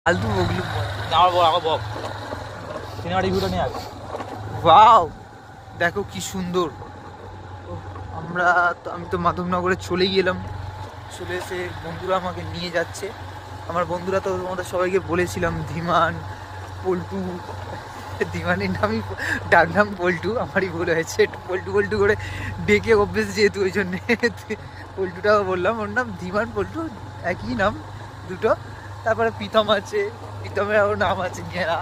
ফালতু বগলু আমার বল আমার বল সিনেমাটিক ভিউটা নিয়ে আগে। ওয়াও দেখো কি সুন্দর। আমি তো মাধবনগরে চলে গেলাম, চলে এসে বন্ধুরা আমাকে নিয়ে যাচ্ছে। আমার বন্ধুরা তো তোমাদের সবাইকে বলেছিলাম ধীমান, পল্টু, ধীমানের নামই ডাকনাম পল্টু, আমারই ভুল হয়েছে, একটু পল্টু পল্টু করে ডেকে অভ্যেস যেহেতু ওই জন্যে পল্টুটাও বললাম। ওর নাম ধীমান পল্টু একই নাম দুটো। তারপরে প্রীতম আছে, প্রীতমেরও নাম আছে ঘেরা,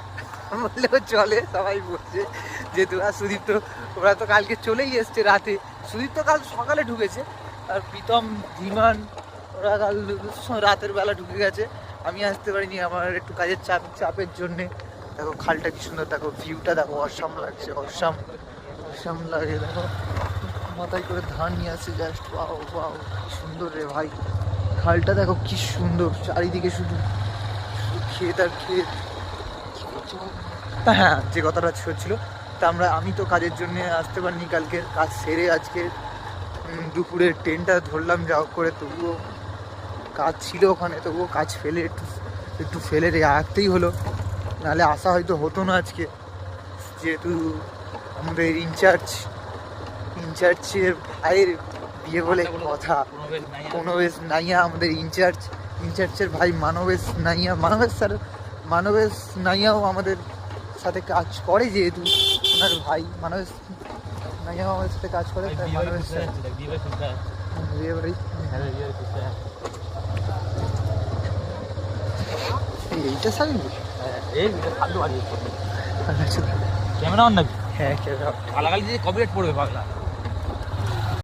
বললেও চলে, সবাই বলছে যেহেতু। আর সুদীপ তো ওরা তো কালকে চলেই এসছে রাতে, সুদীপ তো কাল সকালে ঢুকেছে, আর প্রীতম ধীমান ওরা কাল রাতের বেলা ঢুকে গেছে। আমি আসতে পারিনি, আমার একটু কাজের চাপের জন্যে। দেখো খালটা কি সুন্দর, দেখো ভিউটা দেখো, অসাম লাগছে, অসাম অসাম লাগে। দেখো মাথায় করে ধান নিয়ে আসছে, জাস্ট ওয়াও ওয়াও কি সুন্দর রে ভাই। খালটা দেখো কি সুন্দর, চারিদিকে শুধু ক্ষেত আর ক্ষেত। হ্যাঁ, যে কথাটা ছিল, তা আমি তো কাজের জন্য আসতে পারিনি কালকে, কাজ সেরে আজকে দুপুরের ট্রেনটা ধরলাম যা হোক করে। তবুও কাজ ছিল ওখানে, তবুও কাজ ফেলে একটু ফেলে রাখতেই হলো, নাহলে আসা হয়তো হতো না আজকে। যেহেতু আমাদের ইনচার্জের ভাইয়ের বিয়ে বলে কথা, প্রণবেশ নাইয়া আমাদের ইনচার্জের ভাই মানবেশ নাইয়াও আমাদের সাথে কাজ করে, যেহেতু ওনার ভাই মানবেশ নাইয়াও আমাদের সাথে কাজ করে, তাই মানবেশ বিয়ে বাড়ি এইটা সারি ক্যামেরা অন নাকি? হ্যাঁ ক্যামেরা গালাগালি দিয়ে কপিরাইট পড়বে পাগলা।